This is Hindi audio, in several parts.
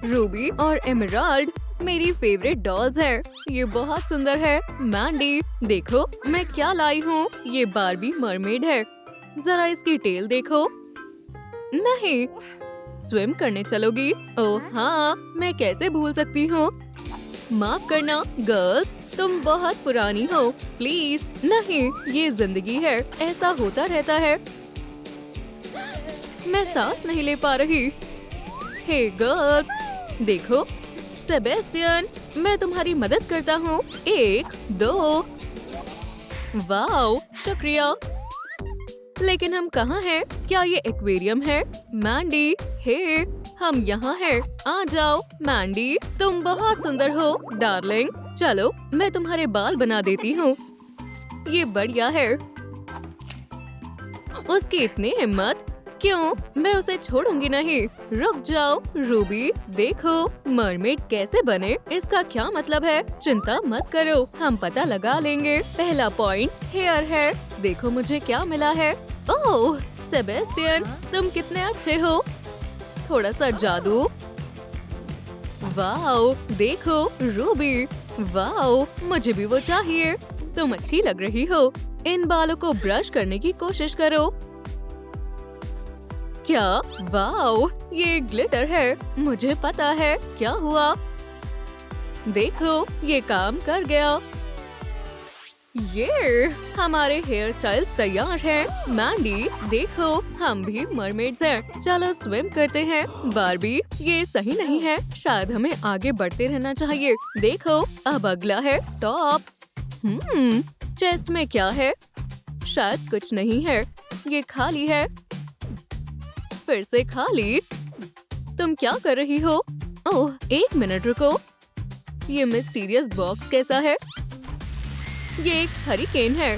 रूबी और एमराल्ड मेरी फेवरेट डॉल्स है। ये बहुत सुंदर है। मैंडी, देखो मैं क्या लाई हूँ। ये बारबी मरमेड है। जरा इसकी टेल देखो। नहीं, स्विम करने चलोगी? ओह हाँ, मैं कैसे भूल सकती हूँ। माफ करना गर्ल्स, तुम बहुत पुरानी हो। प्लीज नहीं, ये जिंदगी है, ऐसा होता रहता है। मैं सांस नहीं ले पा रही। हे गर्ल्स, देखो। सेबेस्टियन, मैं तुम्हारी मदद करता हूँ। 1, 2। वाओ, शुक्रिया। लेकिन हम कहाँ हैं? क्या ये एक्वेरियम है? मैंडी, हे, हम यहाँ हैं। आ जाओ। मैंडी, तुम बहुत सुंदर हो डार्लिंग। चलो, मैं तुम्हारे बाल बना देती हूँ। ये बढ़िया है। उसकी इतनी हिम्मत। क्यों? मैं उसे छोड़ूंगी नहीं। रुक जाओ रूबी, देखो मरमेड कैसे बने। इसका क्या मतलब है? चिंता मत करो, हम पता लगा लेंगे। पहला पॉइंट हेयर है। देखो मुझे क्या मिला है। ओह सेबेस्टियन, तुम कितने अच्छे हो। थोड़ा सा जादू। वाओ, देखो रूबी, वाओ, मुझे भी वो चाहिए। तुम अच्छी लग रही हो। इन बालों को ब्रश करने की कोशिश करो। क्या? वाओ, ये ग्लिटर है। मुझे पता है क्या हुआ। देखो, ये काम कर गया। ये हमारे हेयर स्टाइल तैयार हैं। मैंडी, देखो हम भी मरमेड्स हैं। चलो स्विम करते हैं। बारबी, ये सही नहीं है। शायद हमें आगे बढ़ते रहना चाहिए। देखो, अब अगला है टॉप्स। चेस्ट में क्या है? शायद कुछ नहीं है। ये खाली है। फिर से खाली। तुम क्या कर रही हो? ओह, 1 मिनट रुको। ये मिस्टीरियस बॉक्स कैसा है? ये एक हरिकेन है।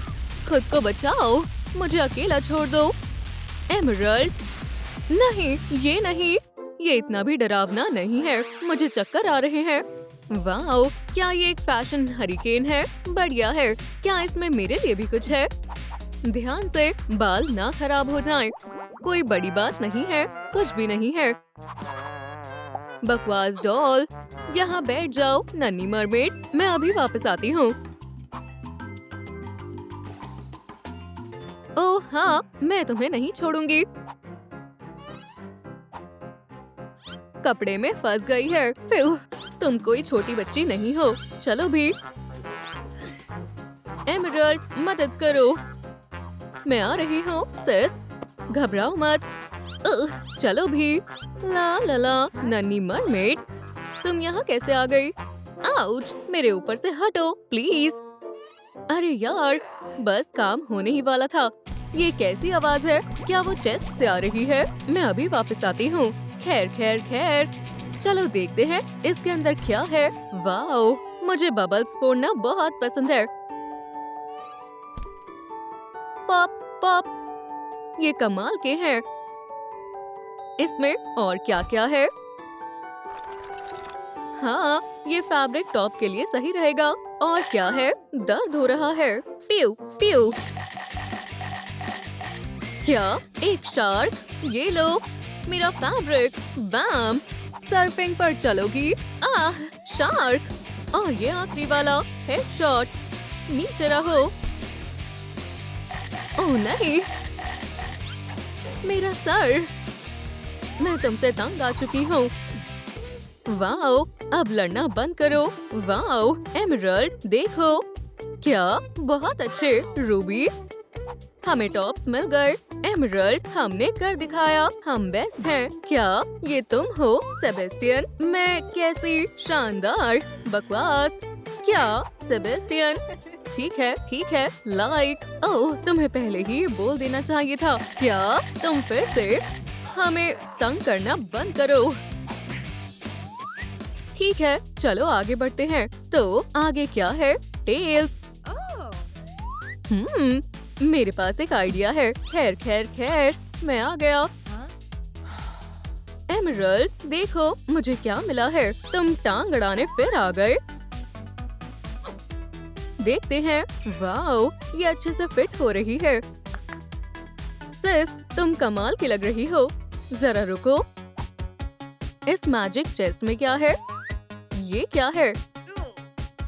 खुद को बचाओ, मुझे अकेला छोड़ दो। एमराल्ड, नहीं, ये नहीं। ये इतना भी डरावना नहीं है। मुझे चक्कर आ रहे हैं। वाओ, क्या ये एक फैशन हरिकेन है? बढ़िया है। क्या इसमें मेरे लिए भी कुछ है? ध्यान से, बाल ना खराब हो जाएं। कोई बड़ी बात नहीं है, कुछ भी नहीं है। बकवास डॉल, यहाँ बैठ जाओ नन्ही मरमेड। मैं अभी वापस आती हूँ। ओह हाँ, मैं तुम्हें नहीं छोड़ूंगी। कपड़े में फंस गई है। फिर तुम कोई छोटी बच्ची नहीं हो। चलो भी। एमराल्ड, मदद करो। मैं आ रही हूँ सिस, घबराओ मत। चलो भी। ला ला ला, नन्ही मरमेड, तुम यहाँ कैसे आ गई? आउच, मेरे ऊपर से हटो प्लीज। अरे यार, बस काम होने ही वाला था। ये कैसी आवाज है? क्या वो चेस्ट से आ रही है? मैं अभी वापस आती हूँ। खैर खैर खैर, चलो देखते हैं इसके अंदर क्या है। वाओ, मुझे बबल्स फोड़ना बहुत पसंद है। पॉप पॉप, ये कमाल के हैं। इसमें और क्या क्या है? हाँ, ये फैब्रिक टॉप के लिए सही रहेगा। और क्या है? दर्द हो रहा है। प्यू प्यू। क्या? एक शार्क? ये लो मेरा फैब्रिक। बैम, सर्फिंग पर चलोगी? आह, शार्क। और ये आखिरी वाला हेडशॉट। नीचे रहो। ओह नहीं, मेरा सर। मैं तुमसे तंग आ चुकी हूँ। वाओ, अब लड़ना बंद करो। वाओ एमराल्ड, देखो। क्या? बहुत अच्छे रूबी, हमें टॉप्स मिल गए। एमराल्ड, हमने कर दिखाया, हम बेस्ट हैं। क्या ये तुम हो सेबेस्टियन? मैं कैसी शानदार। बकवास। क्या सेबेस्टियन? ठीक है, लाइक। ओह, तुम्हें पहले ही ये बोल देना चाहिए था। क्या तुम फिर से हमें तंग करना बंद करो। ठीक है, चलो आगे बढ़ते हैं। तो आगे क्या है? टेल्स। मेरे पास एक आइडिया है। खैर खैर खैर, मैं आ गया। एमराल्ड, देखो मुझे क्या मिला है। तुम टांग अड़ाने फिर आ गए। देखते हैं। वाओ, ये अच्छे से फिट हो रही है। सिस, तुम कमाल की लग रही हो। जरा रुको। इस मैजिक चेस्ट में क्या है? ये क्या है?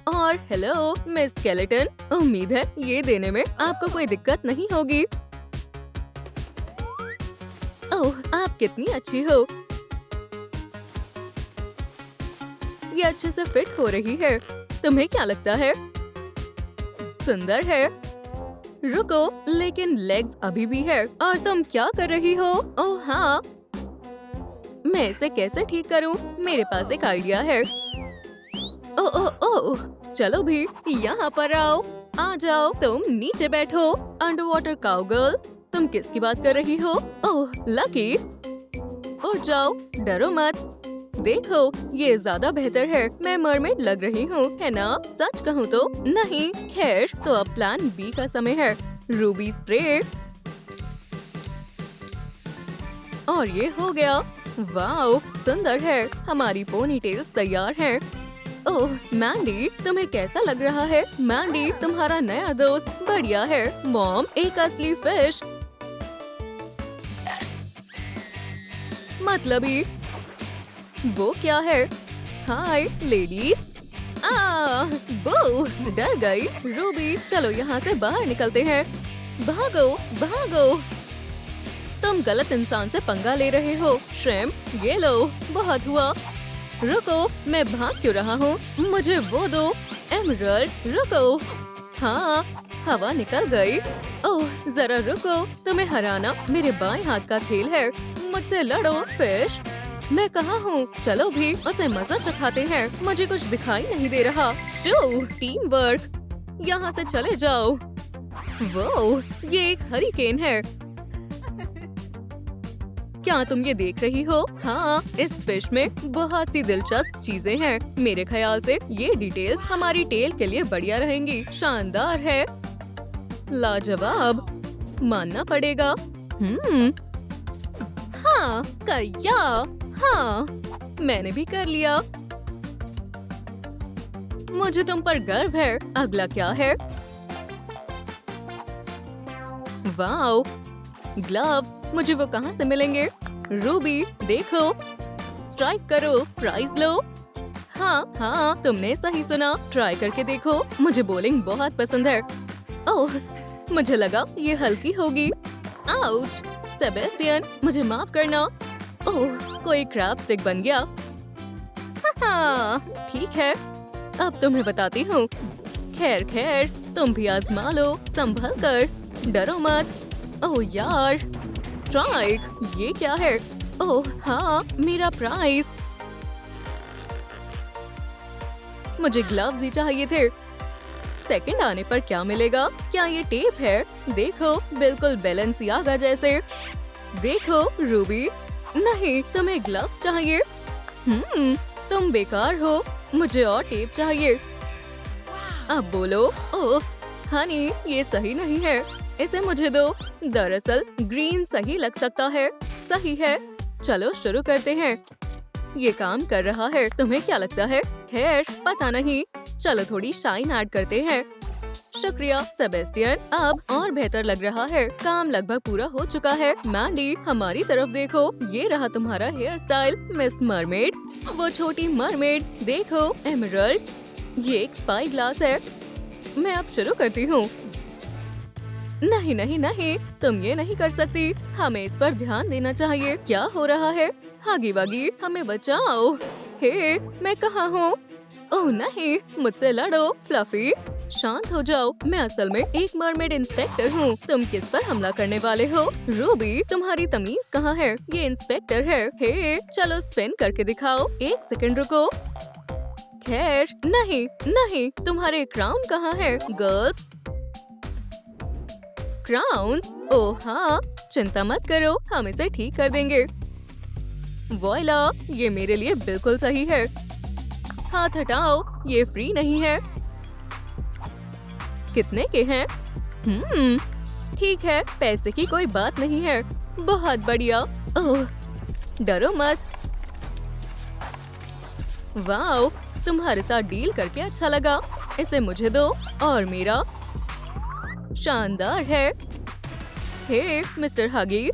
और हेलो मिस स्केलेटन, उम्मीद है ये देने में आपको कोई दिक्कत नहीं होगी। ओह, आप कितनी अच्छी हो। ये अच्छे से फिट हो रही है। तुम्हें क्या लगता है? सुंदर है। रुको, लेकिन लेग्स अभी भी है। और तुम क्या कर रही हो? ओह हाँ, मैं इसे कैसे ठीक करूं? मेरे पास एक आइडिया है। ओह ओह ओह, चलो भी यहाँ पर आओ। आ जाओ, तुम नीचे बैठो। अंडर वाटर काउगर्ल, तुम किसकी बात कर रही हो? ओह लकी, उठ जाओ, डरो मत। देखो, ये ज्यादा बेहतर है। मैं मरमेड लग रही हूँ, है ना? सच कहूँ तो नहीं। खैर, तो अब प्लान बी का समय है। Ruby spray. और ये हो गया। वाओ, सुंदर है। हमारी पोनीटेल्स तैयार हैं। ओह मैंडी, तुम्हें कैसा लग रहा है? मैंडी, तुम्हारा नया दोस्त बढ़िया है। मॉम, एक असली फिश। मतलबी, वो क्या है? हाय लेडीज। बू, डर गई। रूबी, चलो यहाँ से बाहर निकलते हैं। भागो भागो, तुम गलत इंसान से पंगा ले रहे हो। श्रिम्प, ये लो, बहुत हुआ। रुको, मैं भाग क्यों रहा हूँ? मुझे वो दो। एमरल्ड, रुको। हाँ, हवा निकल गई। ओह जरा रुको, तुम्हें हराना मेरे बाएं हाथ का खेल है। मुझसे लड़ो फिश। मैं कहाँ हूँ? चलो भी उसे मजा चखाते हैं। मुझे कुछ दिखाई नहीं दे रहा। Show, team work. यहाँ से चले जाओ। वो, ये एक हरिकेन है। क्या तुम ये देख रही हो? हाँ, इस फिश में बहुत सी दिलचस्प चीजें हैं। मेरे ख्याल से ये डिटेल्स हमारी टेल के लिए बढ़िया रहेंगी। शानदार है, लाजवाब, मानना पड़ेगा। हाँ, कया, हाँ, मैंने भी कर लिया। मुझे तुम पर गर्व है। अगला क्या है? Wow, gloves. मुझे वो कहाँ से मिलेंगे? रूबी, देखो, स्ट्राइक करो, प्राइज लो। हाँ हाँ, तुमने सही सुना। ट्राई करके देखो। मुझे बॉलिंग बहुत पसंद है। ओह, मुझे लगा ये हल्की होगी। आउच, सेबेस्टियन, मुझे माफ करना। ओह, कोई क्रैब स्टिक बन गया। हाँ, ठीक है, अब तुम्हें बताती हूँ। खैर खैर, तुम भी आजमा लो, संभल कर, डरो मत। ओह यार, स्ट्राइक, ये क्या है? ओह हाँ, मेरा प्राइज। मुझे ग्लव्स ही चाहिए थे। सेकंड आने पर क्या मिलेगा? क्या ये टेप है? देखो, बिल्कुल बैलेंसियागा जैसे। देखो रूबी, नहीं, तुम्हें ग्लव्स चाहिए। तुम बेकार हो। मुझे और टेप चाहिए। अब बोलो। ओह हनी, ये सही नहीं है। इसे मुझे दो। दरअसल ग्रीन सही लग सकता है। सही है, चलो शुरू करते हैं। ये काम कर रहा है। तुम्हें क्या लगता है? खैर, पता नहीं। चलो थोड़ी शाइन ऐड करते हैं। शुक्रिया सेबेस्टियन, अब और बेहतर लग रहा है। काम लगभग पूरा हो चुका है। मैंडी, हमारी तरफ देखो। ये रहा तुम्हारा हेयर स्टाइल, मिस मरमेड। वो छोटी मरमेड, देखो। एमरल्ड, ये एक स्पाई ग्लास है। मैं अब शुरू करती हूँ। नहीं नहीं नहीं, तुम ये नहीं कर सकती। हमें इस पर ध्यान देना चाहिए। क्या हो रहा है? हागी वागी, हमें बचाओ। हे, मैं कहाँ हूँ? ओह नहीं, मुझसे लड़ो। फ्लफी, शांत हो जाओ। मैं असल में एक मरमेड इंस्पेक्टर हूँ। तुम किस पर हमला करने वाले हो? रूबी, तुम्हारी तमीज कहाँ है? ये इंस्पेक्टर है। हे, चलो स्पिन करके दिखाओ। एक सेकंड रुको। खैर, नहीं नहीं, तुम्हारे क्राउन कहाँ है? Girls, crowns? ओह हाँ, चिंता मत करो, हम इसे ठीक कर देंगे। वॉइला, ये मेरे लिए बिल्कुल सही है। हाथ हटाओ, ये फ्री नहीं है। कितने के हैं? ठीक है, पैसे की कोई बात नहीं है। बहुत बढ़िया। ओह, डरो मत। वाओ, तुम्हारे साथ डील करके अच्छा लगा। इसे मुझे दो और मेरा। शानदार है। हे मिस्टर हगी।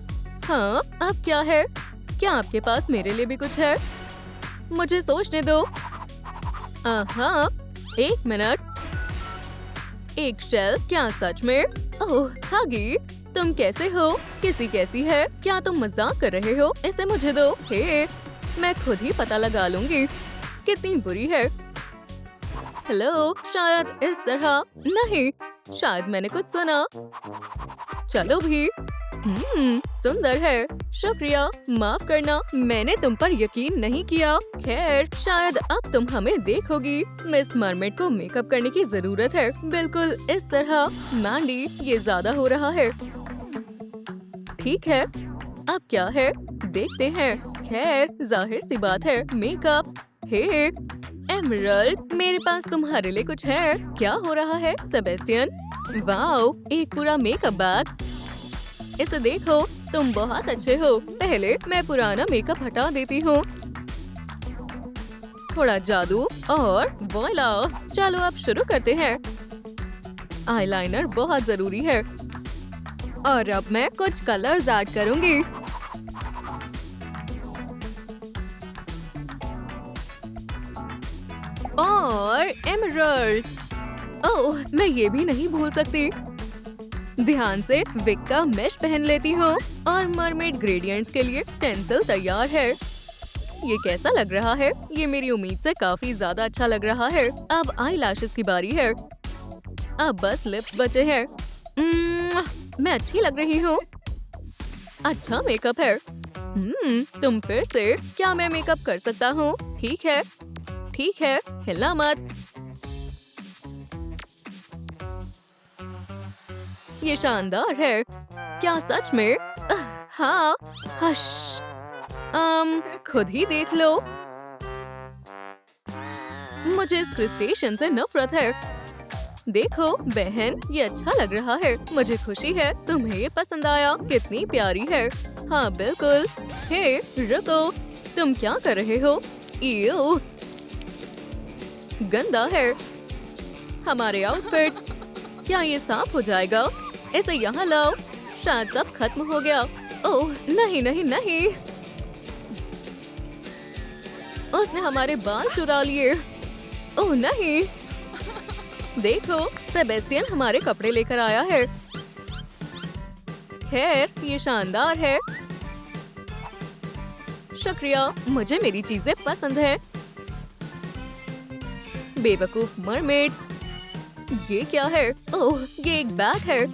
हाँ, अब क्या है? क्या आपके पास मेरे लिए भी कुछ है? मुझे सोचने दो। हाँ, 1 मिनट। एक शेल, क्या सच में? ओह हगी, तुम कैसे हो? किसी कैसी है? क्या तुम मजाक कर रहे हो? इसे मुझे दो। हे, मैं खुद ही पता लगा लूंगी कितनी बुरी है। हेलो, शायद इस तरह। नहीं, शायद मैंने कुछ सुना। चलो भी। सुंदर है। शुक्रिया, माफ करना, मैंने तुम पर यकीन नहीं किया। खैर, शायद अब तुम हमें देखोगी। मिस मरमेड को मेकअप करने की जरूरत है, बिल्कुल इस तरह। मैंडी, ये ज्यादा हो रहा है। ठीक है, अब क्या है देखते हैं। खैर, जाहिर सी बात है, मेकअप। हे एमरल्ड, मेरे पास तुम्हारे लिए कुछ है। क्या हो रहा है सेबेस्टियन? वाओ, एक पूरा मेकअप बैग। इसे देखो, तुम बहुत अच्छे हो। पहले मैं पुराना मेकअप हटा देती हूँ। थोड़ा जादू और वॉइला। चलो अब शुरू करते हैं। आईलाइनर बहुत जरूरी है और अब मैं कुछ कलर्स ऐड करूंगी। और एमरल्ड। ओह, मैं ये भी नहीं भूल सकती। ध्यान से विग का मेश पहन लेती हूँ और मरमेड ग्रेडियंट्स के लिए स्टेंसिल तैयार है। ये कैसा लग रहा है? ये मेरी उम्मीद से काफी ज्यादा अच्छा लग रहा है। अब आई लैशेस की बारी है। अब बस लिप्स बचे हैं। मैं अच्छी लग रही हूँ। अच्छा मेकअप है। तुम फिर से। क्या मैं मेकअप कर सकता हूँ? ठीक है, ठीक है, हिला मत। ये शानदार है। क्या सच में? हाँ। हश। खुद ही देख लो। मुझे इस क्रिस्टेशन से नफरत है। देखो बहन, ये अच्छा लग रहा है। मुझे खुशी है तुम्हें ये पसंद आया। कितनी प्यारी है। हाँ बिल्कुल। हे रुको, तुम क्या कर रहे हो? ईयू, गंदा है। हमारे आउटफिट्स। क्या ये साफ हो जाएगा? इसे यहाँ लाओ। शायद सब खत्म हो गया। ओह नहीं नहीं नहीं, उसने हमारे बाल चुरा लिए। ओह नहीं। देखो, सेबेस्टियन हमारे कपड़े लेकर आया है। खैर, ये शानदार है। शुक्रिया, मुझे मेरी चीजें पसंद है। बेवकूफ मरमेड्स। ये क्या है? ओह, ये एक बैग है।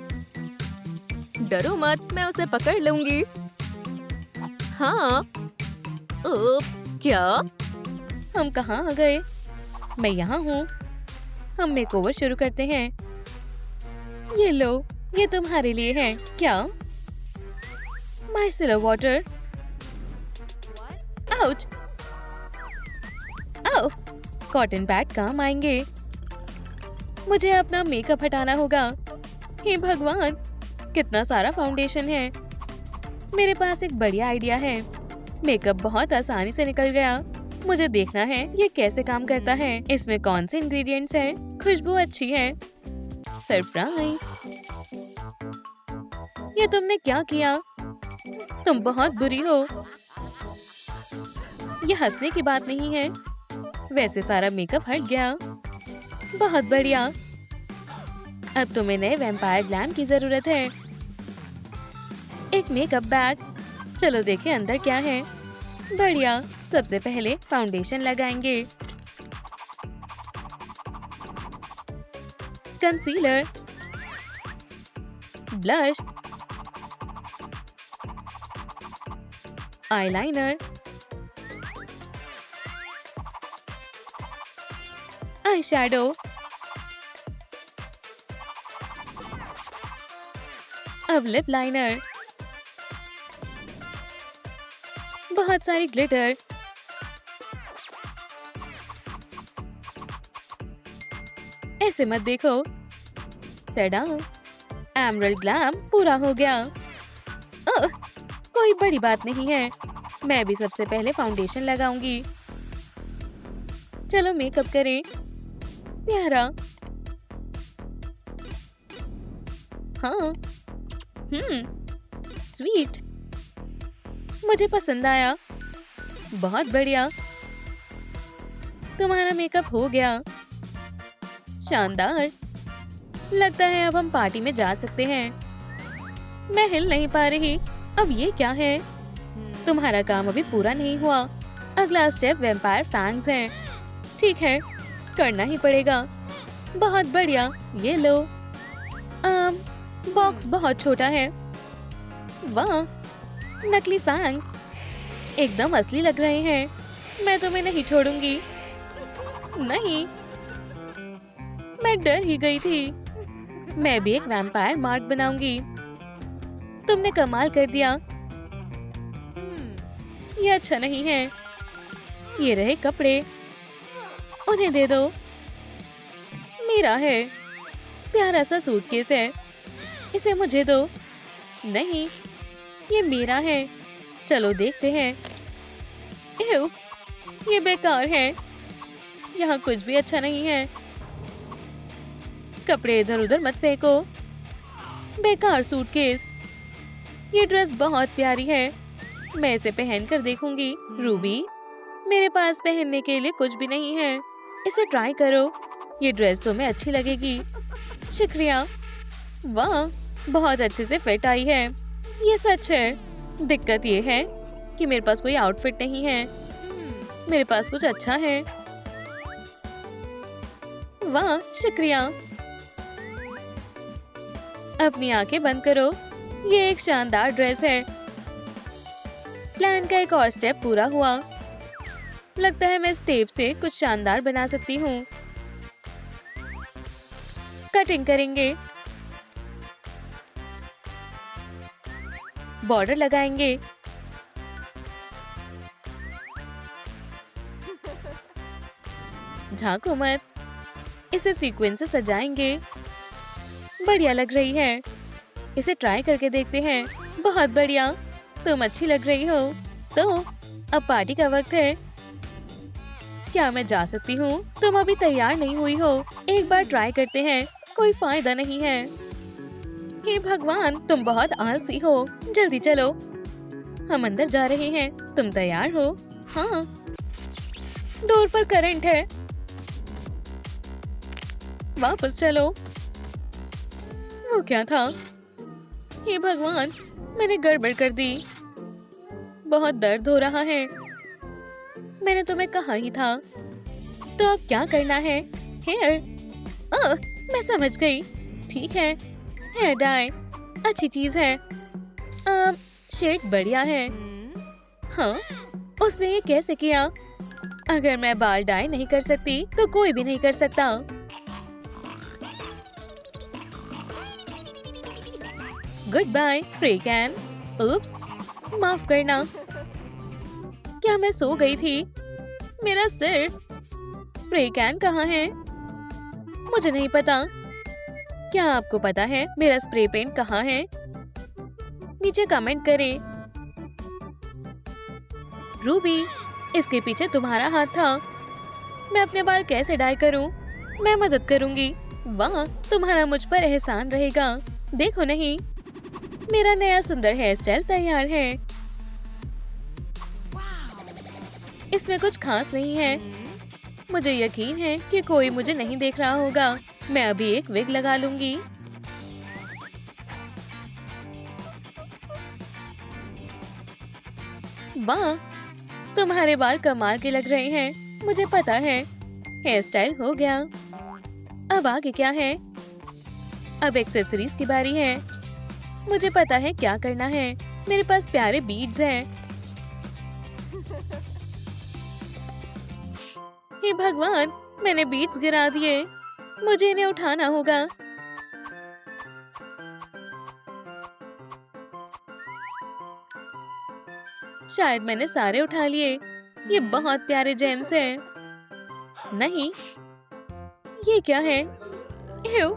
डरो मत, मैं उसे पकड़ लूंगी। हाँ। उप्स, क्या? हम कहाँ आ गए? मैं यहाँ हूँ। हम मेकओवर शुरू करते हैं। ये लो, ये तुम्हारे लिए है। क्या? Micellar water. आउच! आओ, कॉटन पैड काम आएंगे। मुझे अपना मेकअप हटाना होगा। हे भगवान, कितना सारा फाउंडेशन है। मेरे पास एक बढ़िया आइडिया है। मेकअप बहुत आसानी से निकल गया। मुझे देखना है ये कैसे काम करता है। इसमें कौन से इंग्रेडिएंट्स हैं? खुशबू अच्छी है। सरप्राइज! ये तुमने क्या किया? तुम बहुत बुरी हो। ये हंसने की बात नहीं है। वैसे सारा मेकअप हट गया। बहुत बढ़िया। अब तुम्हें नए वैम्पायर ग्लैम की जरूरत है। एक मेकअप बैग। चलो देखें अंदर क्या है। बढ़िया। सबसे पहले फाउंडेशन लगाएंगे। Concealer, blush, eyeliner, eye shadow, अब लिप लाइनर, बहुत सारी ग्लिटर, ऐसे मत देखो। टडा, एमरल्ड ग्लैम पूरा हो गया। कोई बड़ी बात नहीं है। मैं भी सबसे पहले फाउंडेशन लगाऊंगी। चलो मेकअप करें। प्यारा। हाँ। स्वीट। मुझे पसंद आया। बहुत बढ़िया। तुम्हारा मेकअप हो गया। शानदार। लगता है अब हम पार्टी में जा सकते हैं। मैं हिल नहीं पा रही। अब ये क्या है? तुम्हारा काम अभी पूरा नहीं हुआ। अगला स्टेप वैम्पायर फैंग्स है। ठीक है, करना ही पड़ेगा। बहुत बढ़िया, ये लो। बॉक्स बहुत छोटा है। वाह, नकली फैंग्स एकदम असली लग रहे हैं। मैं तुम्हें नहीं छोड़ूंगी। नहीं, मैं डर ही गई थी। मैं भी एक वैम्पायर मार्क बनाऊंगी। तुमने कमाल कर दिया। ये अच्छा नहीं है। ये रहे कपड़े, उन्हें दे दो। मेरा है। प्यारा सा सूटकेस है, इसे मुझे दो। नहीं, ये मेरा है। चलो देखते हैं। एव, ये बेकार है। यहाँ कुछ भी अच्छा नहीं है। कपड़े इधर उधर मत फेंको। बेकार सूटकेस। ये ड्रेस बहुत प्यारी है। मैं इसे पहन कर देखूंगी। रूबी, मेरे पास पहनने के लिए कुछ भी नहीं है। इसे ट्राई करो। ये ड्रेस तुम्हें अच्छी लगेगी। शुक्रिया। वाह, बहुत अच्छे से फिट आई है। ये सच है। दिक्कत ये है कि मेरे पास कोई आउटफिट नहीं है। मेरे पास कुछ अच्छा है। वाह, शुक्रिया। अपनी आंखें बंद करो। ये एक शानदार ड्रेस है। प्लान का एक और स्टेप पूरा हुआ। लगता है मैं इस टेप से कुछ शानदार बना सकती हूँ। कटिंग करेंगे, बॉर्डर लगाएंगे। झांको मत, इसे सीक्वेंस से सजाएंगे। बढ़िया लग रही है। इसे ट्राई करके देखते हैं। बहुत बढ़िया, तुम अच्छी लग रही हो। तो अब पार्टी का वक्त है। क्या मैं जा सकती हूँ? तुम अभी तैयार नहीं हुई हो। एक बार ट्राई करते हैं। कोई फायदा नहीं है। हे भगवान, तुम बहुत आलसी हो। जल्दी चलो, हम अंदर जा रहे हैं। तुम तैयार हो? हाँ। डोर पर करंट है। वापस चलो। वो क्या था? हे भगवान, मैंने गड़बड़ कर दी। बहुत दर्द हो रहा है। मैंने तुम्हें कहा ही था। तो अब क्या करना है? हेयर। मैं समझ गई। ठीक है, हेयर डाई अच्छी चीज है। शेड बढ़िया है। हाँ, उसने ये कैसे किया? अगर मैं बाल डाई नहीं कर सकती तो कोई भी नहीं कर सकता। Good bye spray can. Oops, माफ करना। क्या मैं सो गई थी? मेरा सिर। स्प्रे कैन कहाँ है? मुझे नहीं पता। क्या आपको पता है मेरा स्प्रे पेंट कहाँ है? नीचे कमेंट करें। रूबी, इसके पीछे तुम्हारा हाथ था। मैं अपने बाल कैसे डाई करूं? मैं मदद करूंगी। वाह, तुम्हारा मुझ पर एहसान रहेगा। देखो नहीं, मेरा नया सुंदर हेयर स्टाइल तैयार है। इसमें कुछ खास नहीं है। मुझे यकीन है कि कोई मुझे नहीं देख रहा होगा। मैं अभी एक विग लगा लूंगी। वाह, तुम्हारे बाल कमाल के लग रहे हैं। मुझे पता है। हेयर स्टाइल हो गया। अब आगे क्या है? अब एक्सेसरीज की बारी है। मुझे पता है क्या करना है। मेरे पास प्यारे बीड्स हैं। हे भगवान, मैंने बीड्स गिरा दिए। मुझे इन्हें उठाना होगा। शायद मैंने सारे उठा लिए। ये बहुत प्यारे जेम्स हैं। नहीं, ये क्या है? एव,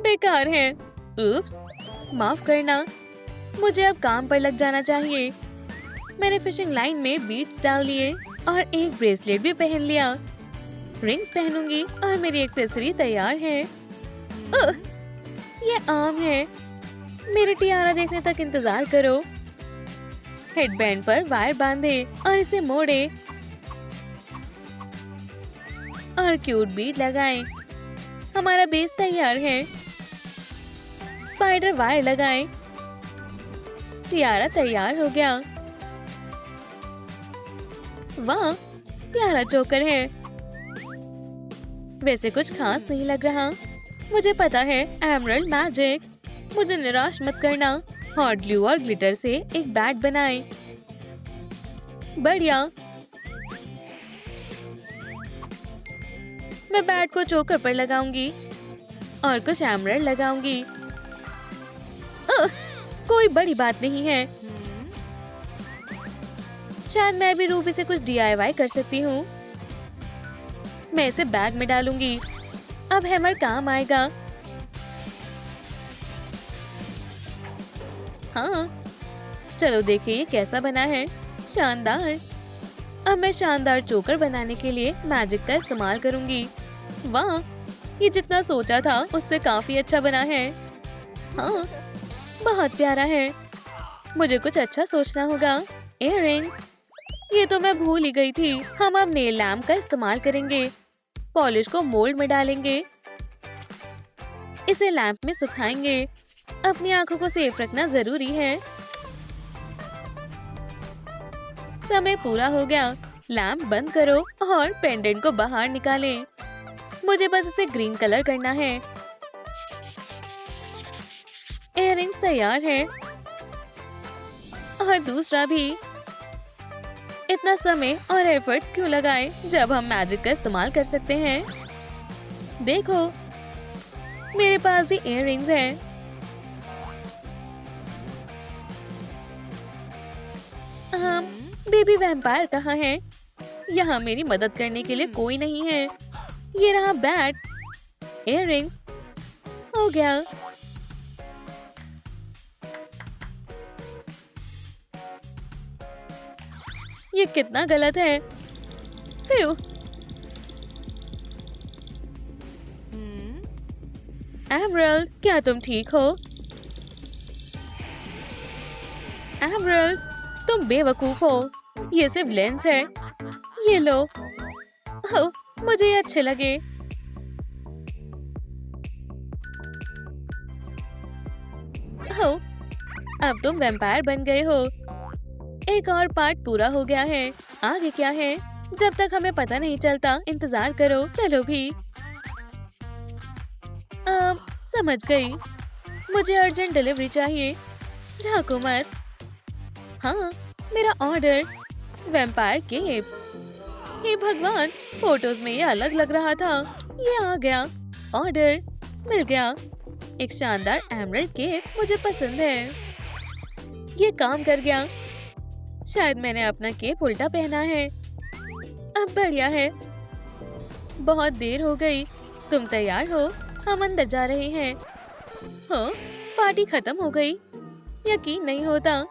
बेकार है। उप्स, माफ करना। मुझे अब काम पर लग जाना चाहिए। मैंने फिशिंग लाइन में बीड्स डाल लिए और एक ब्रेसलेट भी पहन लिया। रिंग्स पहनूंगी और मेरी एक्सेसरी तैयार है। ये आम है। मेरे टियारा देखने तक इंतजार करो। हेडबैंड पर वायर बांधे और इसे मोड़े। और क्यूट बीड लगाएं। हमारा बेस तैयार है। स्पाइडर वायर लगाएं। टियारा तैयार हो गया। वाह, प्यारा चोकर है। वैसे कुछ खास नहीं लग रहा। मुझे पता है, एमरल्ड मैजिक। मुझे निराश मत करना। हॉट ग्लू और ग्लिटर से एक बैट बनाएं। बढ़िया। मैं बैट को चोकर पर लगाऊंगी और कुछ एमरल्ड लगाऊंगी। कोई बड़ी बात नहीं है। शायद मैं भी रूबी से कुछ DIY कर सकती हूँ। मैं इसे बैग में डालूंगी। अब हैमर काम आएगा। हाँ, चलो देखिए ये कैसा बना है। शानदार। अब मैं शानदार चोकर बनाने के लिए मैजिक का इस्तेमाल करूंगी। वाह, ये जितना सोचा था उससे काफी अच्छा बना है। हाँ, बहुत प्यारा है। मुझे कुछ अच्छा सोचना होगा। इयररिंग्स, ये तो मैं भूल ही गई थी। हम अब नेल लैम्प का इस्तेमाल करेंगे। पॉलिश को मोल्ड में डालेंगे। इसे लैम्प में सुखाएंगे। अपनी आंखों को सेफ रखना जरूरी है। समय पूरा हो गया। लैम्प बंद करो और पेंडेंट को बाहर निकालें। मुझे बस इसे ग्रीन कलर करना है। इयररिंग्स तैयार है और दूसरा भी। इतना समय और एफर्ट्स क्यों लगाएं जब हम मैजिक का इस्तेमाल कर सकते हैं। देखो, मेरे पास भी इयररिंग्स हैं। बेबी वैम्पायर कहाँ है? यहाँ मेरी मदद करने के लिए कोई नहीं है। ये रहा बैट। इयररिंग्स हो गया। ये कितना गलत है। फ्यू। एमरल्ड, क्या तुम ठीक हो? एमरल्ड, तुम बेवकूफ हो। ये सिर्फ लेंस है। ये लो। हो, मुझे ये अच्छे लगे। हो, अब तुम वैम्पायर बन गए हो। एक और पार्ट पूरा हो गया है। आगे क्या है? जब तक हमें पता नहीं चलता इंतजार करो। चलो भी। समझ गई। मुझे अर्जेंट डिलीवरी चाहिए। झांको मत। हाँ, मेरा ऑर्डर। Vampire cap. हे भगवान, फोटोज में ये अलग लग रहा था। ये आ गया। ऑर्डर मिल गया। एक शानदार एमरल्ड केप मुझे पसंद है। ये काम कर गया। शायद मैंने अपना केप उल्टा पहना है। अब बढ़िया है। बहुत देर हो गई। तुम तैयार हो? हम अंदर जा रहे हैं। हाँ, पार्टी खत्म हो गई। यकीन नहीं होता।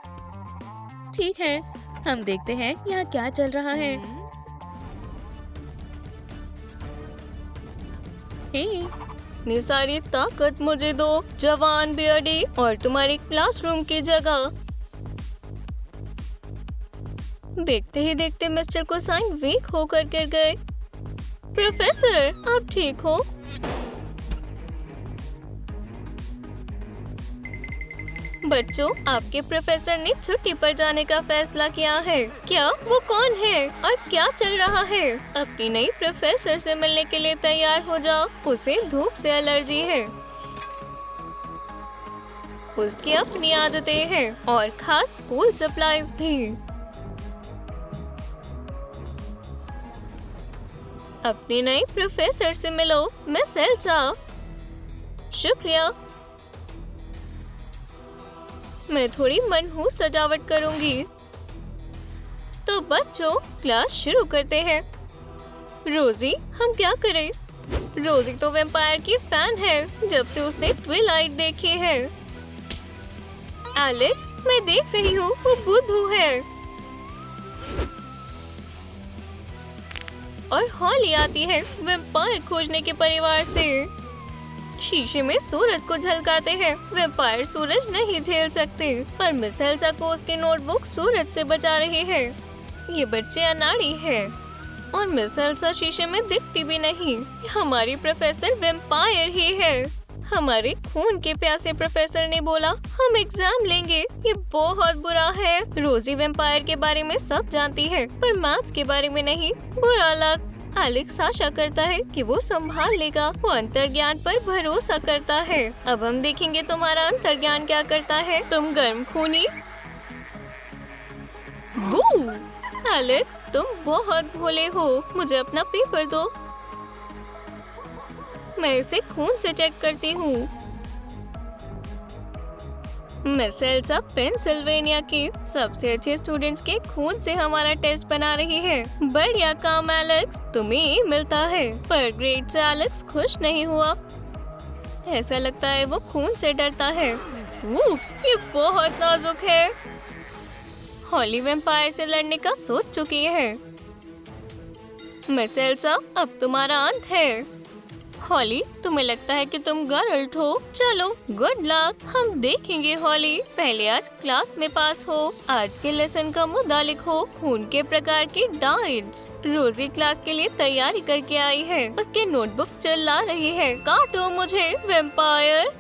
ठीक है, हम देखते हैं यहाँ क्या चल रहा है। हे, इतनी सारी ताकत मुझे दो, जवान बियर्डी, और तुम्हारी क्लासरूम की जगह। देखते ही देखते मिस्टर को साइन वीक होकर गिर गए। प्रोफेसर, आप ठीक हो? बच्चों, आपके प्रोफेसर ने छुट्टी पर जाने का फैसला किया है। क्या? वो कौन है और क्या चल रहा है? अपनी नई प्रोफेसर से मिलने के लिए तैयार हो जाओ। उसे धूप से एलर्जी है। उसकी अपनी आदतें हैं और खास स्कूल सप्लाईज भी। अपनी नई प्रोफेसर से मिलो, मिस एल्सा। शुक्रिया। मैं थोड़ी मनहूस सजावट करूंगी। तो बच्चों, क्लास शुरू करते हैं। रोजी, हम क्या करें? रोजी तो वैम्पायर की फैन है जब से उसने ट्विलाइट देखी है। एलेक्स, मैं देख रही हूँ वो बुद्धू है। और हॉली आती है वैम्पायर खोजने के परिवार से। शीशे में सूरज को झलकाते हैं। वैम्पायर सूरज नहीं झेल सकते, पर मिस एल्सा को उसके नोटबुक सूरज से बचा रहे हैं। ये बच्चे अनाड़ी हैं। और मिस एल्सा शीशे में दिखती भी नहीं। हमारी प्रोफेसर वेम्पायर ही है। हमारे खून के प्यासे प्रोफेसर ने बोला हम एग्जाम लेंगे। ये बहुत बुरा है। रोजी वेम्पायर के बारे में सब जानती है पर मैथ्स के बारे में नहीं। बुरा लक। एलेक्स आशा करता है कि वो संभाल लेगा। वो अंतर्ज्ञान पर भरोसा करता है। अब हम देखेंगे तुम्हारा अंतर्ज्ञान क्या करता है। तुम गर्म खूनी। बू! एलेक्स तुम बहुत भोले हो। मुझे अपना पेपर दो। मैं इसे खून से चेक करती हूँ। मिस एल्सा पेंसिल्वेनिया के सबसे अच्छे स्टूडेंट्स के खून से हमारा टेस्ट बना रही है। बढ़िया काम एलेक्स, तुम्हें ए मिलता है। पर ग्रेड से एलेक्स खुश नहीं हुआ। ऐसा लगता है वो खून से डरता है। ऊप्स, ये बहुत नाजुक है। हॉली वेम्पायर से लड़ने का सोच चुकी है। मिस एल्सा अब तुम्हारा अंत है। हॉली तुम्हें लगता है कि तुम गर्ल्ट हो। चलो गुड लक। हम देखेंगे हॉली। पहले आज क्लास में पास हो। आज के लेसन का मुद्दा लिखो। खून के प्रकार की डाइट्स। रोजी क्लास के लिए तैयारी करके आई है। उसके नोटबुक चिल्ला रही है काटो मुझे वेम्पायर।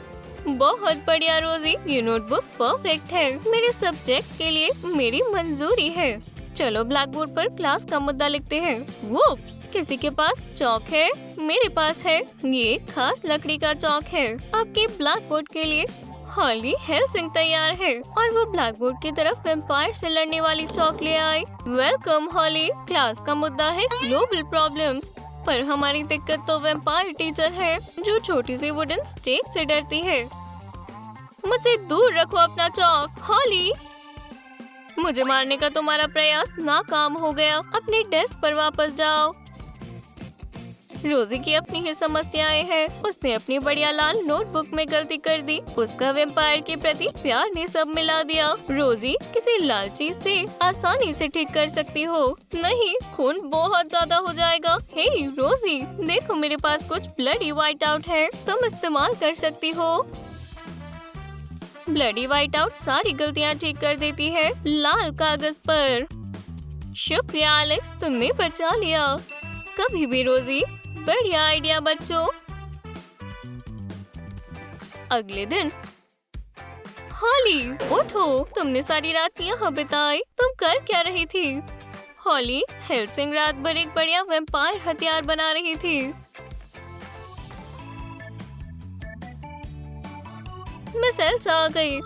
बहुत बढ़िया रोजी, ये नोटबुक परफेक्ट है। मेरे सब्जेक्ट के लिए मेरी मंजूरी है। चलो ब्लैक बोर्ड पर क्लास का मुद्दा लिखते हैं। वुप्स, किसी के पास चौक है? मेरे पास है। ये खास लकड़ी का चौक है आपके ब्लैक बोर्ड के लिए। हॉली हेल्सिंग तैयार है और वो ब्लैक बोर्ड की तरफ वेम्पायर से लड़ने वाली चौक ले आई। वेलकम हॉली। क्लास का मुद्दा है ग्लोबल प्रॉब्लम्स। पर हमारी दिक्कत तो वेम्पायर टीचर है जो छोटी सी वुडन स्टेक से डरती है। मुझे दूर रखो अपना चौक। हॉली, मुझे मारने का तुम्हारा प्रयास नाकाम हो गया। अपने डेस्क पर वापस जाओ। रोजी की अपनी ही समस्याएं हैं। उसने अपनी बढ़िया लाल नोटबुक में गलती कर दी। उसका वेम्पायर के प्रति प्यार ने सब मिला दिया। रोजी किसी लाल चीज से आसानी से ठीक कर सकती हो। नहीं, खून बहुत ज्यादा हो जाएगा। हे रोजी, देखो मेरे पास कुछ ब्लडी व्हाइट आउट है। तुम इस्तेमाल कर सकती हो। ब्लडी व्हाइट आउट सारी गलतियाँ ठीक कर देती है लाल कागज पर। शुक्रिया एलेक्स, तुमने बचा लिया। कभी भी रोजी, बढ़िया आइडिया बच्चों। अगले दिन, हॉली उठो, तुमने सारी रात यहाँ बिताई। तुम कर क्या रही थी? हॉली हेल्सिंग रात भर एक बढ़िया वेम्पायर हथियार बना रही थी। मिस एल्सा आ गई।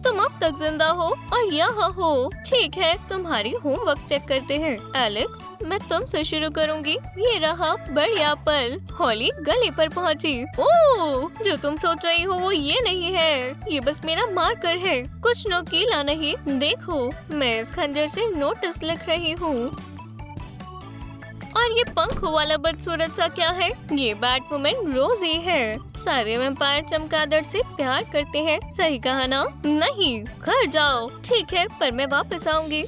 तुम अब तक जिंदा हो और यहाँ हो। ठीक है, तुम्हारी होमवर्क चेक करते हैं। एलेक्स, मैं तुमसे शुरू करूँगी। ये रहा बढ़िया पल। हॉली गले पर पहुँची। ओह, जो तुम सोच रही हो वो ये नहीं है। ये बस मेरा मार्कर है, कुछ नोकीला नहीं। देखो, मैं इस खंजर से नोटिस लिख रही हूँ। और ये पंखों वाला बदसूरत सा क्या है? ये बैटवुमन रोजी है। सारे वेम्पायर चमगादड़ से प्यार करते हैं, सही कहा ना? नहीं, घर जाओ। ठीक है, पर मैं वापस आऊंगी।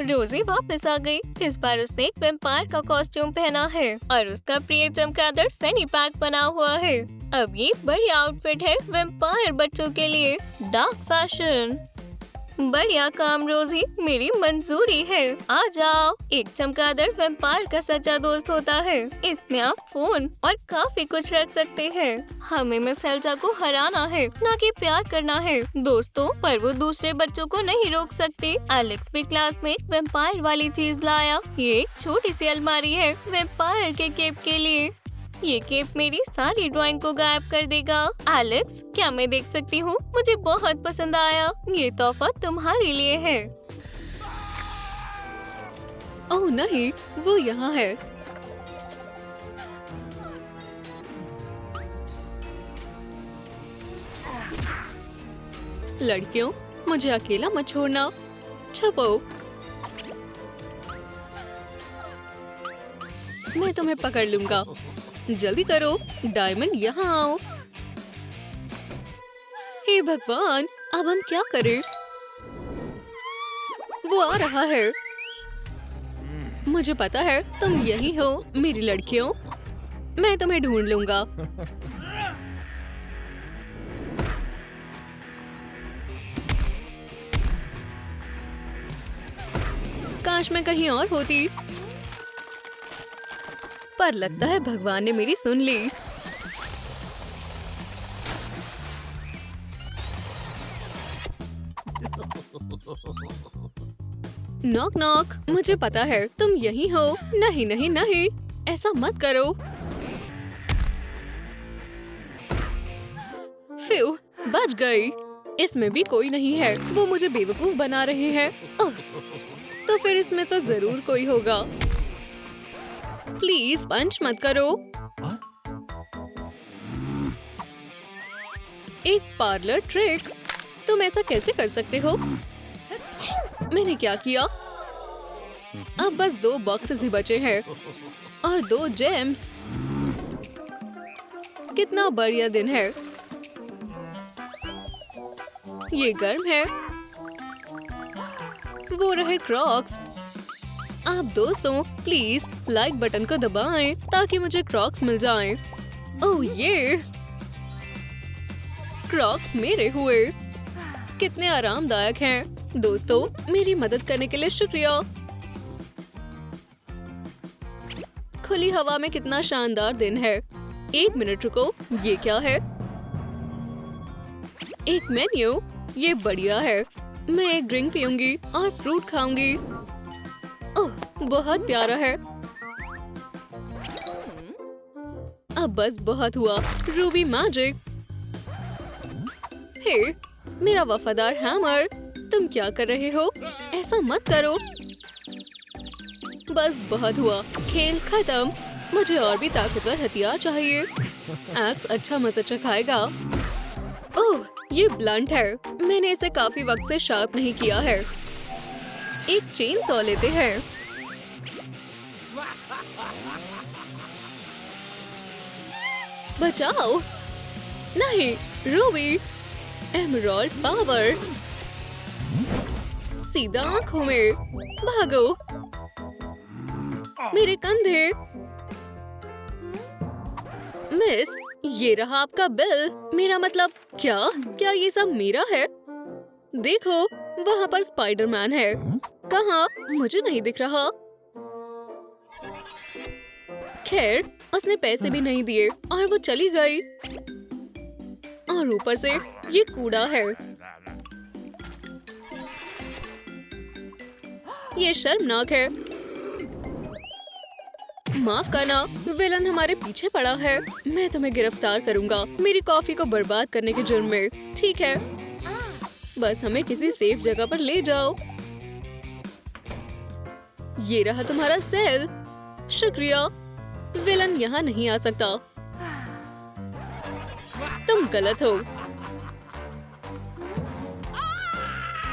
रोजी वापस आ गई। इस बार उसने एक वेम्पायर का कॉस्ट्यूम पहना है और उसका प्रिय चमगादड़ फैनी पैक बना हुआ है। अब ये बढ़िया आउटफिट है वेम्पायर बच्चों के लिए। Dark fashion. बढ़िया काम रोजी, मेरी मंजूरी है। आ जाओ। एक चमगादड़ वेम्पायर का सच्चा दोस्त होता है। इसमें आप फोन और काफी कुछ रख सकते हैं। हमें मिस एल्सा को हराना है, ना कि प्यार करना है दोस्तों। पर वो दूसरे बच्चों को नहीं रोक सकती। एलेक्स भी क्लास में एक वेम्पायर वाली चीज लाया। ये एक छोटी सी अलमारी है वेम्पायर के केप के लिए। ये केप मेरी सारी ड्राइंग को गायब कर देगा। एलेक्स, क्या मैं देख सकती हूँ? मुझे बहुत पसंद आया। ये तोहफा तुम्हारे लिए है। ओह नहीं, वो यहाँ है। लड़कियों, मुझे अकेला मत छोड़ना। छुपो, मैं तुम्हें पकड़ लूंगा। जल्दी करो, डायमंड यहाँ आओ। हे भगवान, अब हम क्या करें? वो आ रहा है। मुझे पता है तुम यही हो मेरी लड़कियों। मैं तुम्हें ढूंढ लूंगा। काश मैं कहीं और होती। पर लगता है भगवान ने मेरी सुन ली। नॉक नॉक, मुझे पता है तुम यही हो। नहीं नहीं नहीं, ऐसा मत करो। फ्यू, बच गई। इसमें भी कोई नहीं है, वो मुझे बेवकूफ बना रहे हैं। ओह, तो फिर इसमें तो जरूर कोई होगा। प्लीज पंच मत करो। एक पार्लर ट्रिक। तुम ऐसा कैसे कर सकते हो? मैंने क्या किया? अब बस 2 बॉक्सेस ही बचे हैं और 2 जेम्स। कितना बढ़िया दिन है। ये गर्म है। वो रहे क्रॉक्स। आप दोस्तों प्लीज लाइक बटन को दबाएं ताकि मुझे क्रॉक्स मिल जाएं। ओह ये क्रॉक्स मेरे हुए। कितने आरामदायक हैं। दोस्तों मेरी मदद करने के लिए शुक्रिया। खुली हवा में कितना शानदार दिन है। 1 मिनट रुको, ये क्या है? एक मेन्यू। ये बढ़िया है। मैं एक ड्रिंक पीऊंगी और फ्रूट खाऊंगी। ओह, बहुत प्यारा है। अब बस बहुत हुआ। Ruby magic. हे, मेरा वफादार हैमर, तुम क्या कर रहे हो? ऐसा मत करो। बस बहुत हुआ। खेल खत्म। मुझे और भी ताकतवर हथियार चाहिए। एक्स अच्छा मजा चखाएगा। ओह, ये ब्लंट है। मैंने इसे काफी वक्त से शार्प नहीं किया है। एक चेन सॉ लेते हैं। बचाओ। नहीं, रूबी। Emerald power. सीधा आंखों में। भागो। मेरे कंधे। मिस, ये रहा आपका बिल। मेरा मतलब क्या ये सब मेरा है? देखो, वहाँ पर स्पाइडरमैन है। कहाँ? मुझे नहीं दिख रहा। खैर, उसने पैसे भी नहीं दिए और वो चली गई। और ऊपर से ये कूड़ा है। ये शर्मनाक है। माफ करना, विलन हमारे पीछे पड़ा है। मैं तुम्हें गिरफ्तार करूंगा मेरी कॉफी को बर्बाद करने के जुर्म में। ठीक है, बस हमें किसी सेफ जगह पर ले जाओ। ये रहा तुम्हारा सेल। शुक्रिया। विलन यहाँ नहीं आ सकता। तुम गलत हो।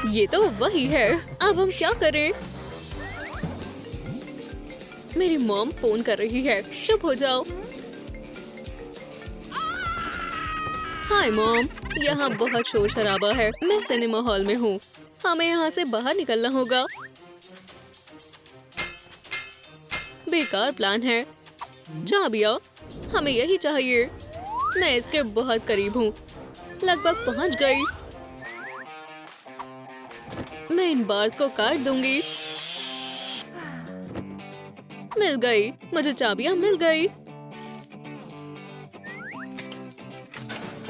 ये तो वही है। अब हम क्या करें? मेरी मॉम फोन कर रही है। चुप हो जाओ। हाय मॉम, यहाँ बहुत शोर शराबा है। मैं सिनेमा हॉल में हूँ। हमें यहाँ से बाहर निकलना होगा। बेकार प्लान है। चाबियाँ, हमें यही चाहिए। मैं इसके बहुत करीब हूँ। लगभग पहुँच गई। मैं इन बार्स को काट दूंगी। मिल गई। मुझे चाबियां मिल गई।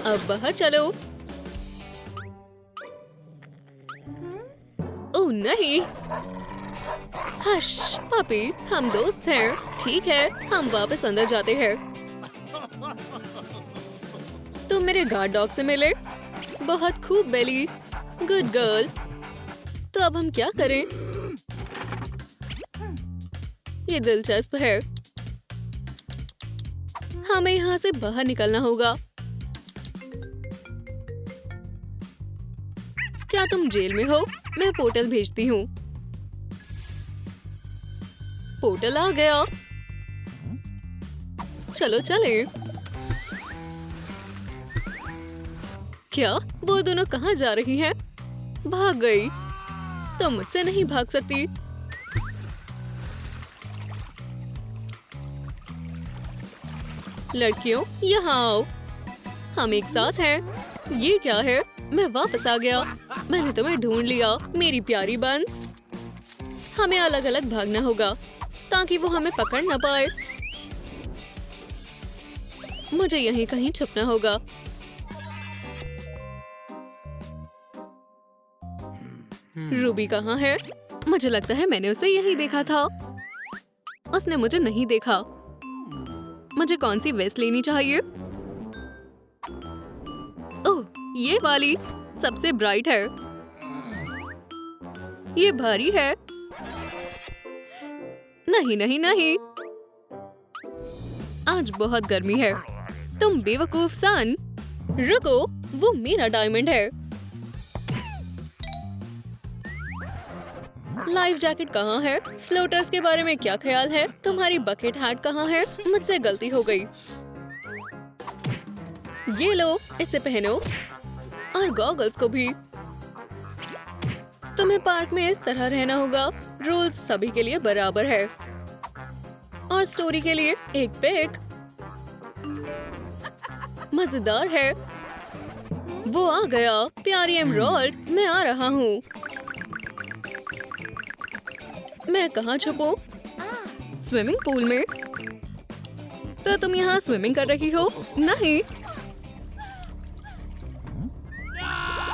अब बाहर चलो। ओह नहीं। हश पापी, हम दोस्त हैं। ठीक है, हम वापस अंदर जाते हैं। तुम मेरे गार्ड डॉग से मिले। बहुत खूब बेली। Good girl. तो अब हम क्या करें? ये दिलचस्प है। हमें यहाँ से बाहर निकलना होगा। क्या तुम जेल में हो? मैं पोर्टल भेजती हूँ। पोर्टल आ गया। चलो चले। क्या वो दोनों कहाँ जा रही हैं? भाग गई। तो मुझसे नहीं भाग सकती। लड़कियों, यहाँ आओ। हम एक साथ हैं। ये क्या है? मैं वापस आ गया। मैंने तुम्हें ढूंढ लिया, मेरी प्यारी बंस। हमें अलग अलग भागना होगा ताकि वो हमें पकड़ ना पाए। मुझे यहीं कहीं छुपना होगा। रूबी कहाँ है? मुझे लगता है मैंने उसे यहीं देखा था। उसने मुझे नहीं देखा। मुझे कौन सी वेस्ट लेनी चाहिए? ओह, ये वाली सबसे ब्राइट है। ये भारी है। नहीं नहीं नहीं, आज बहुत गर्मी है। तुम बेवकूफ सन। रुको, वो मेरा डायमंड है। लाइफ जैकेट कहाँ है? फ्लोटर्स के बारे में क्या ख्याल है? तुम्हारी बकेट हैट कहाँ है? मुझसे गलती हो गई। ये लो, इसे पहनो और गॉगल्स को भी। तुम्हें पार्क में इस तरह रहना होगा। रूल्स सभी के लिए बराबर है। और स्टोरी के लिए एक पिक। मजेदार है। वो आ गया। प्यारी एमराल्ड, मैं आ रहा हूँ। मैं कहाँ छुपूं? स्विमिंग पूल में। तो तुम यहाँ स्विमिंग कर रही हो? नहीं।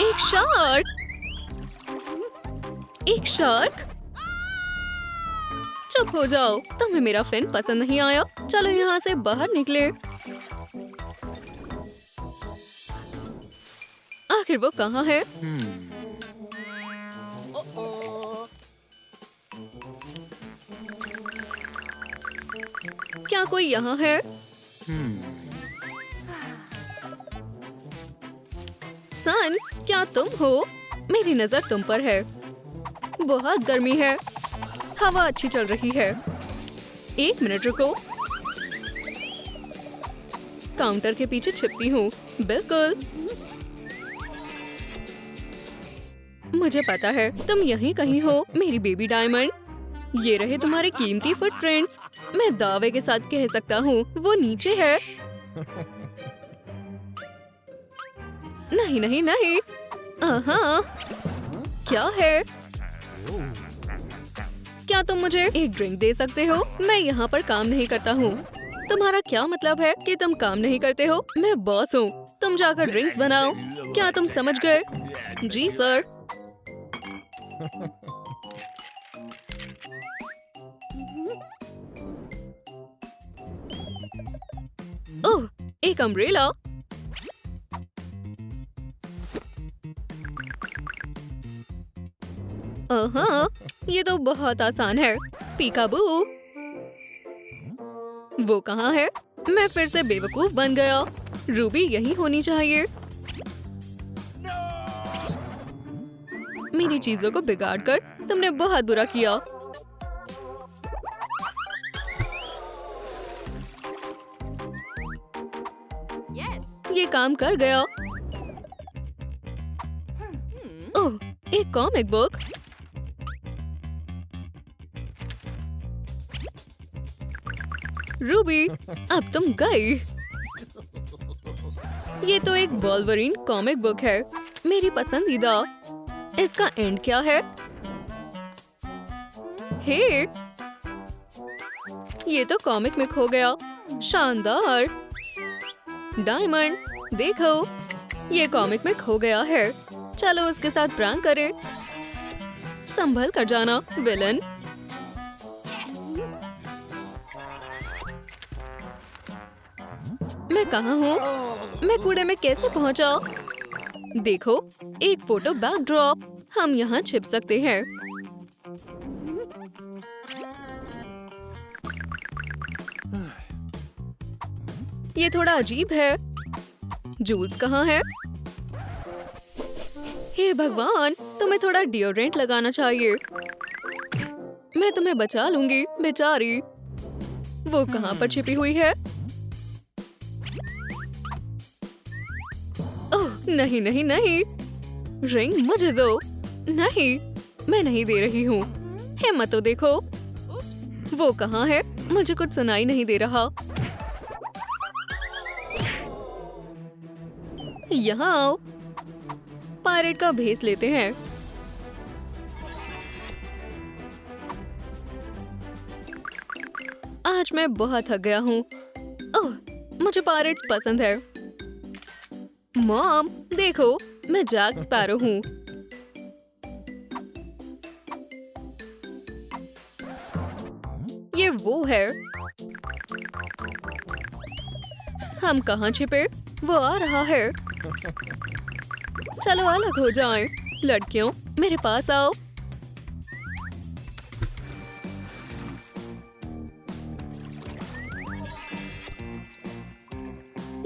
एक शार्क। एक शार्क? चुप हो जाओ, तुम्हें मेरा फिन पसंद नहीं आया। चलो यहाँ से बाहर निकले। आखिर वो कहाँ है? क्या कोई यहाँ है? सन, क्या तुम हो? मेरी नजर तुम पर है। बहुत गर्मी है। हवा अच्छी चल रही है। 1 मिनट रुको। काउंटर के पीछे छिपती हूँ। बिल्कुल। मुझे पता है तुम यहीं कहीं हो, मेरी बेबी डायमंड। ये रहे तुम्हारे कीमती फुटप्रिंट्स। मैं दावे के साथ कह सकता हूँ वो नीचे है। नहीं नहीं नहीं। हाँ, क्या है? क्या तुम मुझे एक ड्रिंक दे सकते हो? मैं यहाँ पर काम नहीं करता हूँ। तुम्हारा क्या मतलब है कि तुम काम नहीं करते हो? मैं बॉस हूँ। तुम जाकर ड्रिंक्स बनाओ। क्या तुम समझ गए? जी सर। ओह, एक अम्ब्रेला। हाँ, ये तो बहुत आसान है। पीकाबू। वो कहाँ है? मैं फिर से बेवकूफ बन गया। रूबी यहीं होनी चाहिए। मेरी चीजों को बिगाड़कर तुमने बहुत बुरा किया। ये काम कर गया। ओह, एक कॉमिक बुक। रूबी, अब तुम गई। ये तो एक वोल्वरिन कॉमिक बुक है, मेरी पसंदीदा। इसका एंड क्या है? हे, ये तो कॉमिक में खो गया। शानदार। डायमंड, देखो, ये कॉमिक में खो गया है। चलो उसके साथ प्रैंक करें। संभल कर जाना, विलन। मैं कहाँ हूँ? मैं कूड़े में कैसे पहुँचा? देखो, एक फोटो बैकड्रॉप। हम यहाँ छिप सकते हैं। ये थोड़ा अजीब है। जूल्स कहाँ है? हे भगवान, तुम्हें थोड़ा डिओड्रेंट लगाना चाहिए। मैं तुम्हें बचा लूंगी, बेचारी। वो कहाँ पर छिपी हुई है? ओह, नहीं नहीं नहीं। रिंग मुझे दो। नहीं, मैं नहीं दे रही हूँ। हिम्मत तो देखो। वो कहाँ है? मुझे कुछ सुनाई नहीं दे रहा। यहाँ आओ। पायरेट का भेस लेते हैं। आज मैं बहुत थक गया हूँ। ओह, मुझे पैरट्स पसंद है। मॉम देखो, मैं जैक स्पैरो हूँ। ये वो है। हम कहाँ छिपे? वो आ रहा है। चलो अलग हो जाएं। लड़कियों, मेरे पास आओ।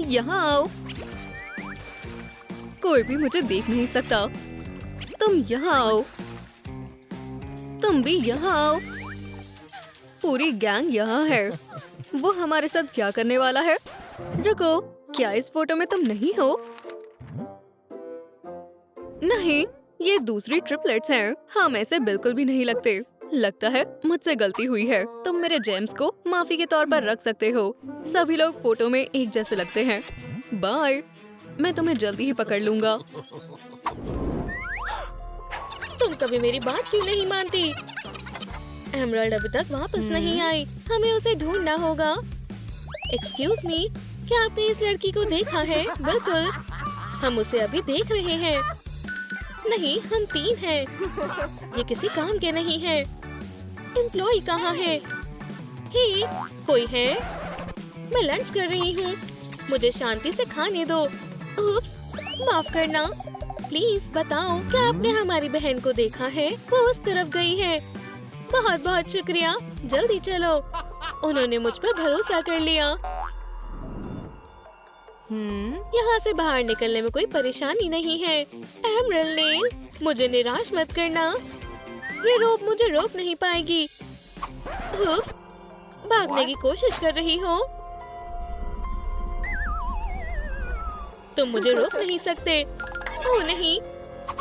यहाँ आओ। कोई भी मुझे देख नहीं सकता। तुम यहाँ आओ। तुम भी यहाँ आओ। पूरी गैंग यहाँ है। वो हमारे साथ क्या करने वाला है? रुको, क्या इस फोटो में तुम नहीं हो? नहीं, ये दूसरी ट्रिपलेट्स हैं। हम ऐसे बिल्कुल भी नहीं लगते। लगता है मुझसे गलती हुई है। तुम मेरे जेम्स को माफी के तौर पर रख सकते हो। सभी लोग फोटो में एक जैसे लगते हैं। बाय, मैं तुम्हें जल्दी ही पकड़ लूंगा। तुम कभी मेरी बात क्यों नहीं मानती? एमराल्ड अभी तक वापस नहीं आई। हमें उसे ढूंढना होगा। एक्सक्यूज मी, क्या आपने इस लड़की को देखा है? बिल्कुल, हम उसे अभी देख रहे हैं। नहीं, हम 3 हैं। ये किसी काम के नहीं है। एम्प्लॉय कहाँ है? हे, कोई है? मैं लंच कर रही हूँ। मुझे शांति से खाने दो। उप्स, माफ करना। प्लीज बताओ, क्या आपने हमारी बहन को देखा है? वो उस तरफ गई है। बहुत बहुत शुक्रिया। जल्दी चलो। उन्होंने मुझ पर भरोसा कर लिया। यहाँ से बाहर निकलने में कोई परेशानी नहीं है। एमरल्ड, मुझे निराश मत करना। ये रोप मुझे रोक नहीं पाएगी। उफ्स, भागने की कोशिश कर रही हो। तुम मुझे रोक नहीं सकते। ओह नहीं,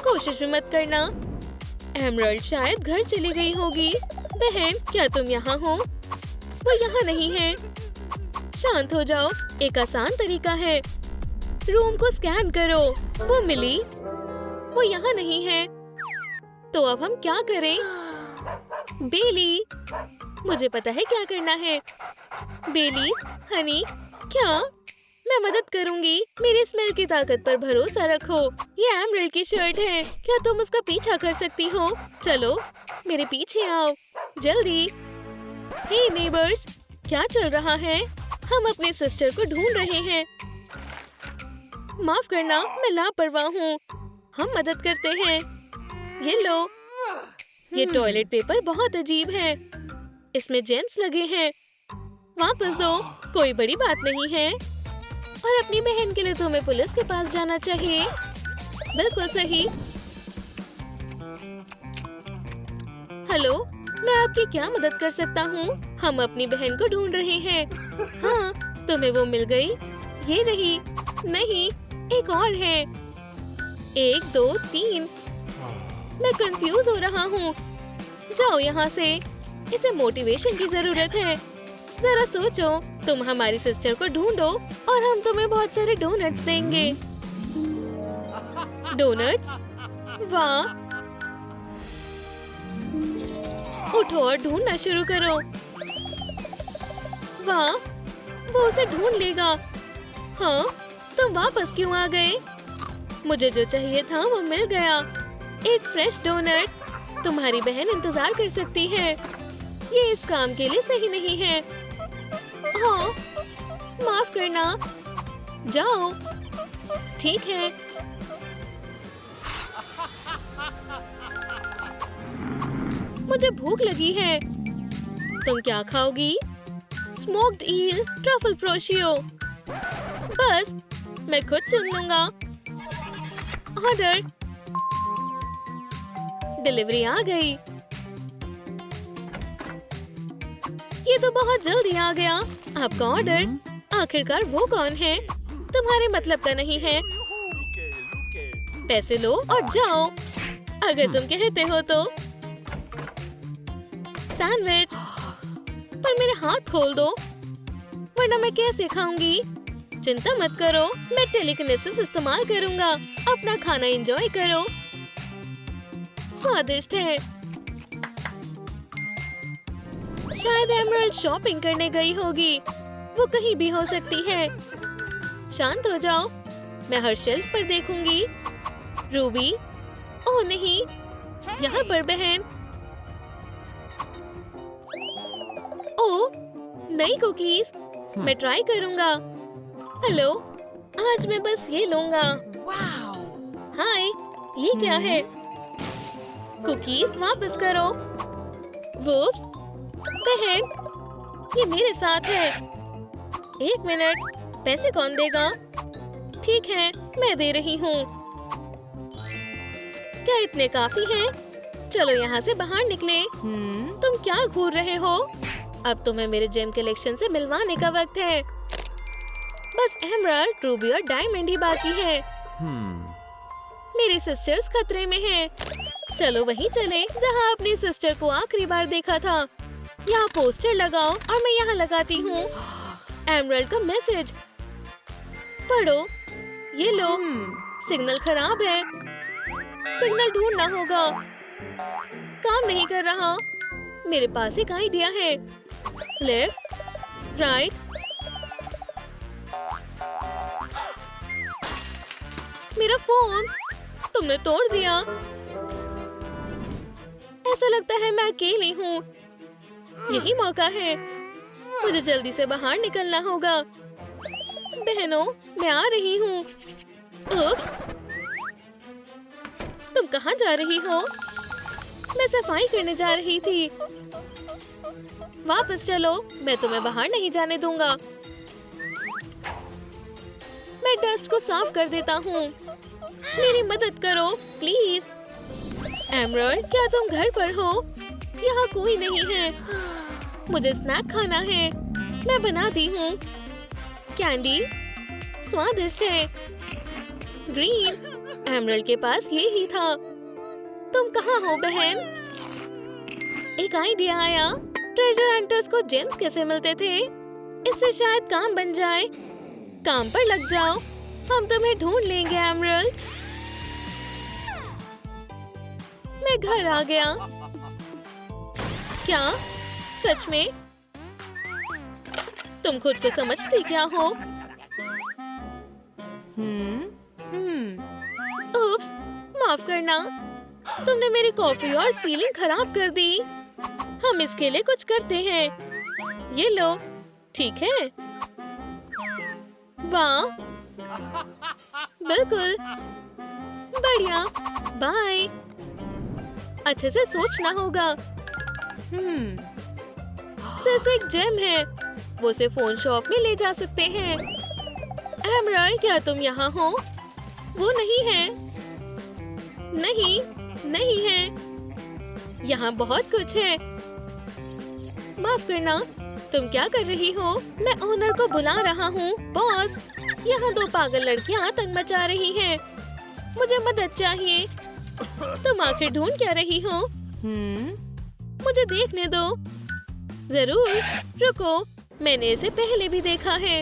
कोशिश भी मत करना। एमरल्ड शायद घर चली गई होगी। बहन, क्या तुम यहाँ हो? वो यहाँ नहीं है। शांत हो जाओ। एक आसान तरीका है। रूम को स्कैन करो। वो मिली? वो यहाँ नहीं है। तो अब हम क्या करें? बेली, मुझे पता है क्या करना है। बेली, हनी, क्या? मैं मदद करूंगी। मेरी स्मेल की ताकत पर भरोसा रखो। ये एमरल्ड की शर्ट है। क्या तुम उसका पीछा कर सकती हो? चलो, मेरे पीछे आओ, जल्दी। हे नेबर्स, क्या चल रहा है? हम अपने सिस्टर को ढूंढ रहे हैं। माफ करना, मैं लापरवाह हूँ। हम मदद करते हैं। ये लो। ये टॉयलेट पेपर बहुत अजीब है। इसमें जेम्स लगे हैं। वापस दो, कोई बड़ी बात नहीं है। और अपनी बहन के लिए तुम्हें पुलिस के पास जाना चाहिए। बिल्कुल सही। हेलो, मैं आपकी क्या मदद कर सकता हूँ? हम अपनी बहन को ढूंढ रहे हैं। हाँ, तुम्हें वो मिल गई? ये रही। नहीं, एक और है। 1 2 3। मैं कंफ्यूज हो रहा हूँ। जाओ यहाँ से। इसे मोटिवेशन की जरूरत है। जरा सोचो, तुम हमारी सिस्टर को ढूंढो और हम तुम्हें बहुत सारे डोनट्स देंगे। डोनट्स? वाह! उठो और ढूंढना शुरू करो। वाह, वो उसे ढूंढ लेगा। हाँ, तुम वापस क्यों आ गए? मुझे जो चाहिए था वो मिल गया। एक फ्रेश डोनट। तुम्हारी बहन इंतजार कर सकती है। ये इस काम के लिए सही नहीं है। हाँ, माफ करना। जाओ। ठीक है। मुझे भूख लगी है। तुम क्या खाओगी? स्मोक्ड ईल, ट्रफल प्रोशियो। बस, मैं खुद चुन लूंगा। ऑर्डर। डिलीवरी आ गई। ये तो बहुत जल्दी आ गया। आपका ऑर्डर। आखिरकार वो कौन है? तुम्हारे मतलब का नहीं है। पैसे लो और जाओ, अगर तुम कहते हो तो। सैंडविच। पर मेरे हाथ खोल दो, वरना मैं कैसे खाऊंगी? चिंता मत करो, मैं टेलीकिनेसिस इस्तेमाल करूंगा। अपना खाना एंजॉय करो। स्वादिष्ट है। शायद एमरल्ड शॉपिंग करने गई होगी। वो कहीं भी हो सकती है। शांत हो जाओ, मैं हर शेल्फ पर देखूंगी। रूबी, ओह नहीं, यहाँ पर बहन। ओह, नई कुकीज, मैं ट्राई करूंगा। हेलो, आज मैं बस ये लूंगा। हाय, ये क्या है? कुकीज वापस करो। वुप्स, बहन, ये मेरे साथ है। 1 मिनट, पैसे कौन देगा? ठीक है, मैं दे रही हूँ। क्या इतने काफी हैं? चलो यहाँ से बाहर निकले। तुम क्या घूर रहे हो? अब तुम्हें मेरे जेम कलेक्शन से मिलवाने का वक्त है। बस एमराल्ड, रूबी और डायमंड ही बाकी है। मेरी सिस्टर्स खतरे में हैं। चलो वहीं चले जहाँ अपनी सिस्टर को आखिरी बार देखा था। यहाँ पोस्टर लगाओ और मैं यहाँ लगाती हूँ एमराल्ड का मैसेज। पढ़ो, ये लो। सिग्नल खराब है, सिग्नल ढूंढना होगा। काम नहीं कर रहा। मेरे पास एक आइडिया है। Left, right. मेरा फोन तुमने तोड़ दिया। ऐसा लगता है मैं अकेली हूँ। यही मौका है, मुझे जल्दी से बाहर निकलना होगा। बहनों, मैं आ रही हूँ। उप्स, तुम कहाँ जा रही हो? मैं सफाई करने जा रही थी। वापस चलो, मैं तुम्हें बाहर नहीं जाने दूंगा। मैं डस्ट को साफ कर देता हूँ। मेरी मदद करो प्लीज। एमराल्ड, क्या तुम घर पर हो? यहाँ कोई नहीं है। मुझे स्नैक खाना है, मैं बनाती हूँ। कैंडी स्वादिष्ट है। ग्रीन, एमराल्ड के पास ये ही था। तुम कहाँ हो बहन? एक आइडिया आया। ट्रेजर हंटर्स को जेम्स कैसे मिलते थे? इससे शायद काम बन जाए। काम पर लग जाओ, हम तुम्हें ढूंढ लेंगे एमराल्ड। मैं घर आ गया। क्या सच में? तुम खुद को समझती क्या हो? उप्स, माफ करना। तुमने मेरी कॉफी और सीलिंग खराब कर दी। हम इसके लिए कुछ करते हैं। ये लो, ठीक है? वाह, बिल्कुल बढ़िया। बाय। अच्छे से सोचना होगा। सिर्फ एक जेम है, वो उसे फोन शॉप में ले जा सकते हैं। एमराल्ड, क्या तुम यहाँ हो? वो नहीं है। नहीं, नहीं है। यहाँ बहुत कुछ है। माफ करना, तुम क्या कर रही हो? मैं ओनर को बुला रहा हूँ। बॉस, यहाँ 2 पागल लड़कियाँ आतंक मचा रही हैं। मुझे मदद चाहिए। तुम आखिर ढूंढ क्या रही हो? मुझे देखने दो। जरूर, रुको, मैंने इसे पहले भी देखा है।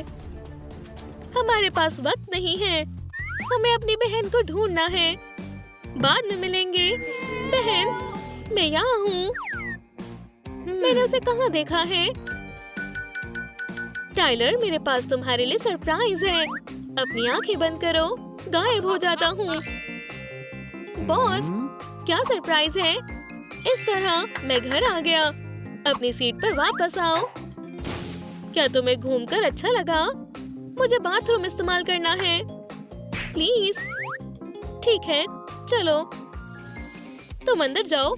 हमारे पास वक्त नहीं है, हमें अपनी बहन को ढूंढना है। बाद में मिलेंगे। बहन, मैं यहाँ हूँ। मैंने उसे कहाँ देखा है? टाइलर, मेरे पास तुम्हारे लिए सरप्राइज है। अपनी आंखें बंद करो, गायब हो जाता हूँ। बॉस, क्या सरप्राइज है? इस तरह मैं घर आ गया। अपनी सीट पर वापस आओ। क्या तुम्हें घूमकर अच्छा लगा? मुझे बाथरूम इस्तेमाल करना है, प्लीज। ठीक है, चलो। तुम अंदर जाओ,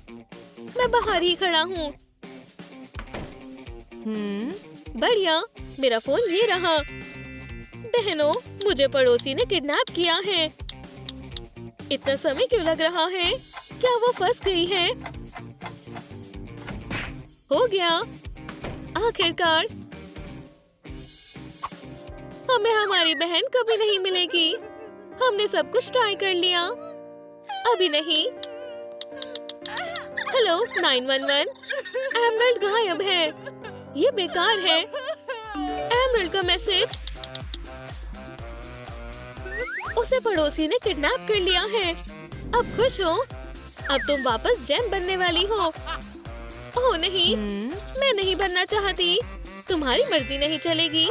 मैं बाहर ही खड़ा हूँ। बढ़िया, मेरा फोन ये रहा। बहनों, मुझे पड़ोसी ने किडनैप किया है। इतना समय क्यों लग रहा है? क्या वो फंस गई है? हो गया, आखिरकार। हमें हमारी बहन कभी नहीं मिलेगी। हमने सब कुछ ट्राई कर लिया, अभी नहीं। हेलो 911, एमराल्ड गायब है। ये बेकार है। एमराल्ड का मैसेज। उसे पड़ोसी ने किडनैप कर लिया है। अब खुश हो? अब तुम वापस जेम बनने वाली हो। ओह नहीं, मैं नहीं बनना चाहती। तुम्हारी मर्जी नहीं चलेगी।